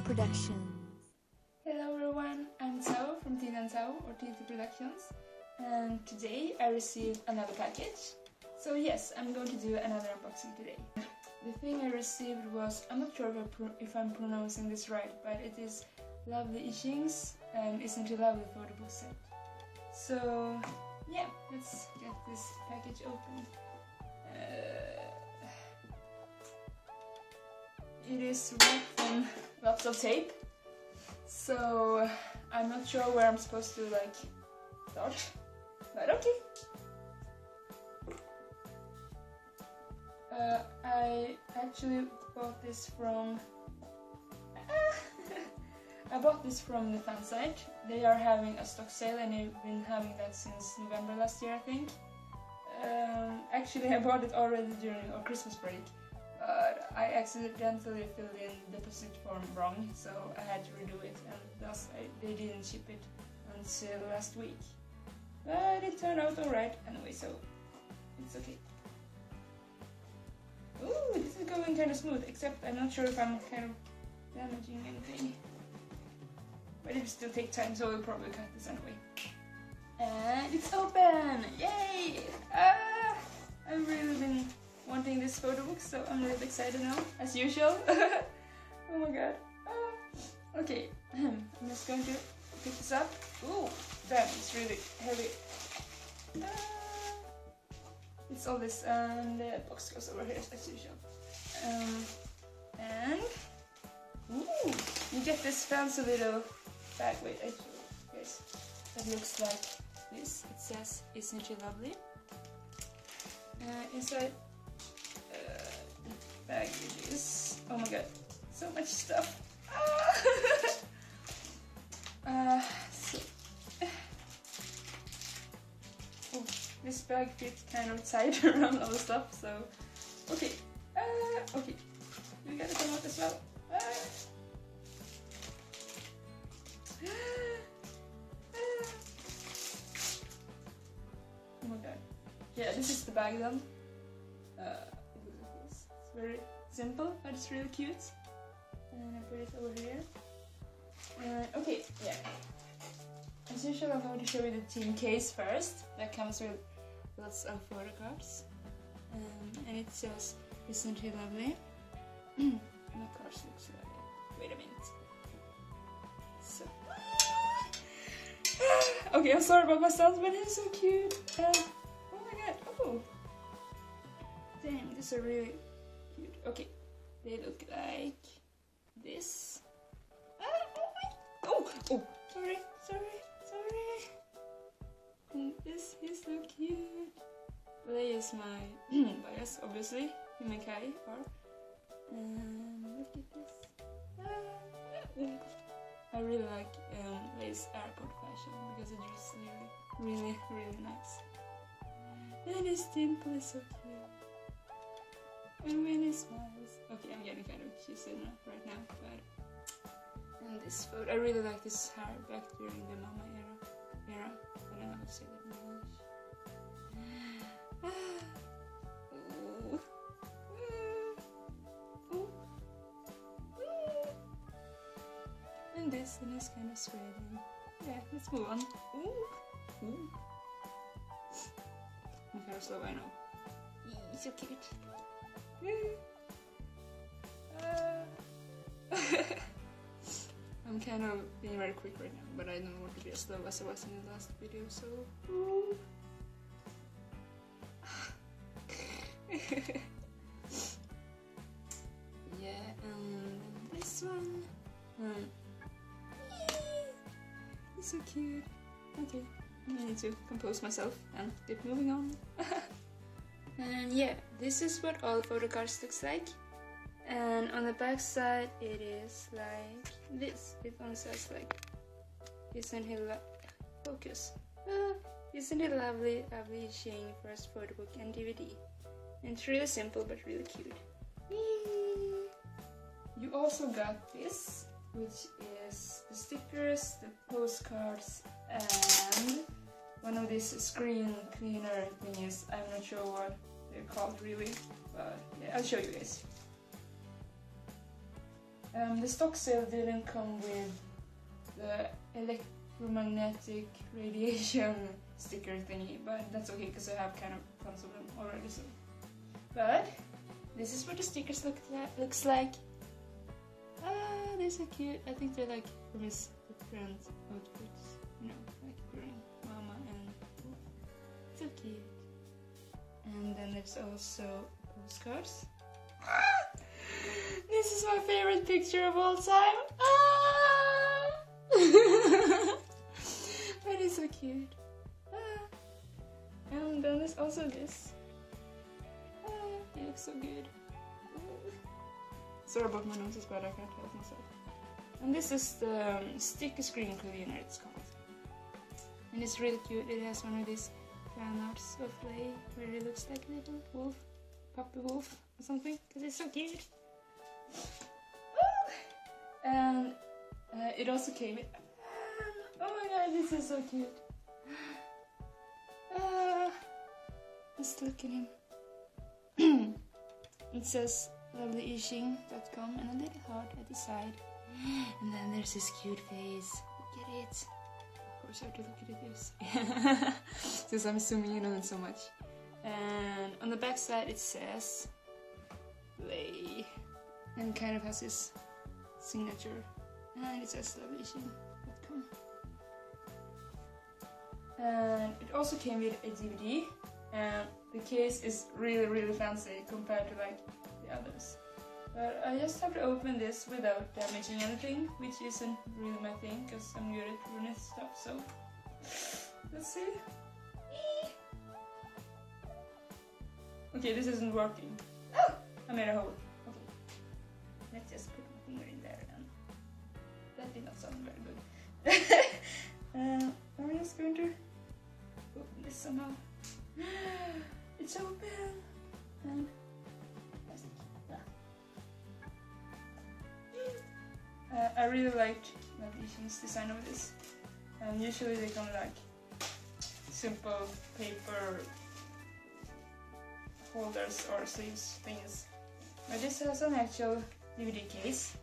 Productions. Hello everyone, I'm Thao from Thao or TT Productions, and today I received another package. So yes, I'm going to do another unboxing today. The thing I received was, I'm not sure if I'm pronouncing this right, but it is Lovelyixing's Isn't It Lovely Photobook set. So yeah, let's get this package open. It is wrapped in lots of tape, so I'm not sure where I'm supposed to start, but okay. I actually bought this from I bought this from the fan site. They are having a stock sale and they've been having that since November last year, I think. Actually I bought it already during our Christmas break, but I accidentally filled in the deposit form wrong, so I had to redo it, and thus they didn't ship it until last week. But it turned out alright anyway, so it's okay. Ooh, this is going kind of smooth, except I'm not sure if I'm kind of damaging anything. But it will still take time, so we'll probably cut this anyway. And it's open! Yay! I've really been wanting this photo book, so I'm really excited now, as usual. Oh my god. Okay, I'm just going to pick this up. Ooh, damn, it's really heavy. It's all this, and the box goes over here as usual. And ooh, you get this fancy little bag. Wait, I show you guys. That looks like this. It says, "Isn't she lovely?" Inside the bag it is. Oh my god, so much stuff. This bag fits kind of tight around all the stuff, so okay. Okay, we gotta come out as well. Oh my god. Yeah, this is the bag then. It's very simple, but it's really cute. And I put it over here. Okay, yeah. As usual, I'm going to show you the Tincase first. That comes with lots of photocards. And it says, "Isn't he lovely?" And the cards looks like... Wait a minute. So... Okay, I'm sorry about my sounds, but it's so cute. Oh my god, oh! Damn, these are really cute. Okay, they look like this. Oh! Sorry. And this is so cute. They is my bias, obviously, Tincase art. And look at this. I really like Lay's airport fashion because it's just really nice. And his dimple is so cute. And when he smiles. Okay, I'm getting kind of cheesy right now, but and this photo, I really like this hair back during the mama era. I don't know how to say that in English. And this one is kind of sweating. Yeah, let's move on. Ooh. I'm kind of slow, I know. He's so cute. I'm kind of being very quick right now, but I don't want to be as slow as I was in the last video, so... Yeah, and this one... He's so cute. Okay, I need to compose myself and keep moving on. And yeah, this is what all photo cards looks like. And on the back side it is like this. It one says like, "Isn't he focus? Isn't it lovely? Lovelyixing first photo book and DVD." And it's really simple but really cute. You also got this, which is the stickers, the postcards, and one of these screen cleaner thingies. I'm not sure what they're called really, but yeah, I'll show you guys. The stock sale didn't come with the electromagnetic radiation sticker thingy, but that's okay because I have kind of tons of them already. So, but this is what the stickers looks like. Ah, they're so cute. I think they're like from his different outfits, you know, like green, mama and wolf. So cute. And then there's also postcards. This is my favorite picture of all time. Ah! That is so cute. Ah. And then there's also this. Ah, it looks so good. Sorry about my nose, but I can't help myself. And this is the sticker screen cleaner, it's called. And it's really cute. It has one of these fan arts of Lay, where it looks like a little wolf, puppy wolf or something, because it's so cute. And it also came with, oh my god, this is so cute. Just look at him. It says Lovelyixing.com and a little heart at the side. And then there's this cute face. Look at it. Of course I have to look at it, yes. Since I'm zooming in on it so much. And on the back side it says Lay. And kind of has his signature. And it says Lovelyixing.com. And it also came with a DVD. And the case is really fancy compared to like the others. But I just have to open this without damaging anything, which isn't really my thing because I'm good at ruining stuff, so let's see. Okay, this isn't working. Oh, I made a hole. Okay, let's just put my finger in there then. That did not sound very good. I'm just going to open this somehow. It's open! And I really liked Lovelyixing's design of this. Usually they come like simple paper holders or sleeves things. But this has an actual DVD case.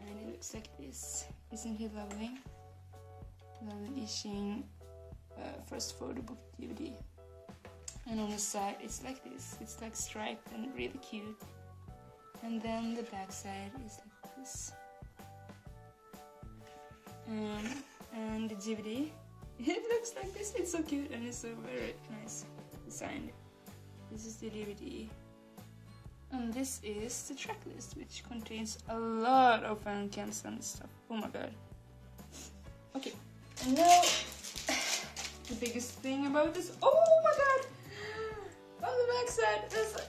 And it looks like this. Isn't it lovely? Lovelyixing first Photobook DVD. And on the side it's like this. It's like striped and really cute. And then the back side is like this. And the DVD, it looks like this. It's so cute and it's so very nice designed. This is the DVD. And this is the track list, which contains a lot of fan cams and stuff. Oh my god. Okay, and now the biggest thing about this. Oh my god! On the back side, there's an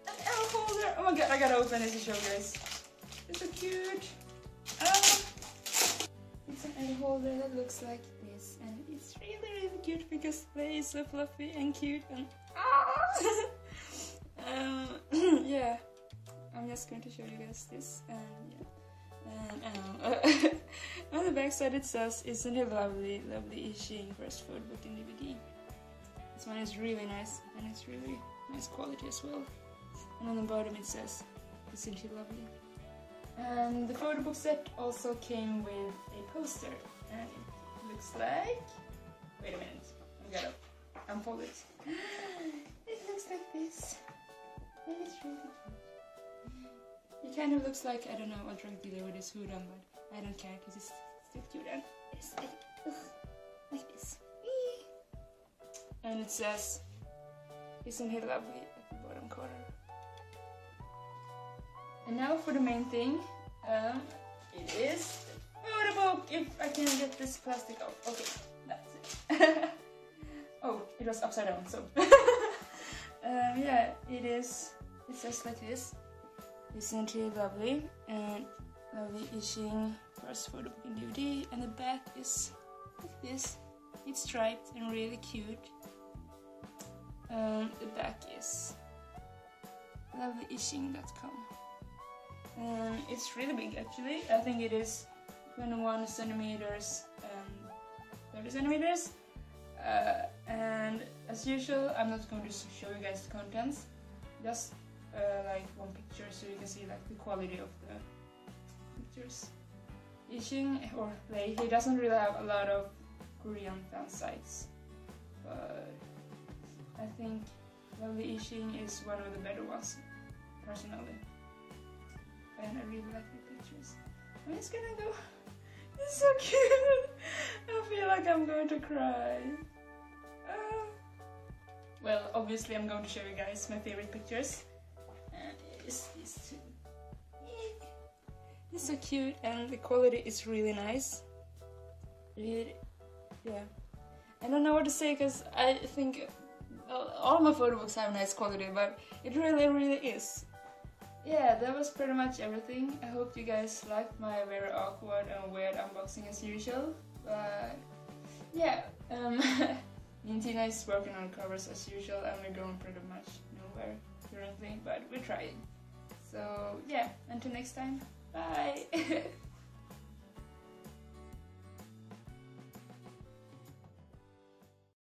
L holder. Oh my god, I gotta open it to show you guys. It's so cute. It's an L holder that looks like this, and it's really cute because they are so fluffy and cute and yeah. I'm just going to show you guys this, and yeah. And on the back side it says, "Isn't it lovely? Lovelyixing first Photobook and DVD." This one is really nice, and it's really nice quality as well. And on the bottom it says, "Isn't it lovely?" And the Photobook set also came with a poster, and it looks like... Wait a minute, I'm gonna unfold it. It looks like this, and it's really cute. It kind of looks like, I don't know, a drug dealer with his hood on, but I don't care because it's still cute and it's like this. And it says, "Isn't he lovely?" at the bottom corner. And now for the main thing, it is the Photobook, if I can get this plastic off. Okay, that's it. Oh, it was upside down, so. Yeah, it says like this. "Isn't he lovely?" and Lovelyixing first Photobook and DVD, and the back is like this. It's striped and really cute. The back is Lovelyixing.com. It's really big actually. I think it is 21 centimeters, 30 centimeters. And as usual, I'm not going to show you guys the contents. Just like one picture so you can see like the quality of the pictures. Lovelyixing, or Play, he doesn't really have a lot of Korean fan sites, but I think Lovelyixing is one of the better ones, personally. And I really like the pictures. I'm just gonna go. It's so cute! I feel like I'm going to cry. Well, obviously I'm going to show you guys my favorite pictures. And it's these two. It's so cute and the quality is really nice. Really, yeah. I don't know what to say because I think all my photo books have nice quality, but it really is. Yeah, that was pretty much everything. I hope you guys liked my very awkward and weird unboxing as usual. But yeah, me and Tina is working on covers as usual and we're going pretty much nowhere currently, but we're trying. So yeah, until next time, bye!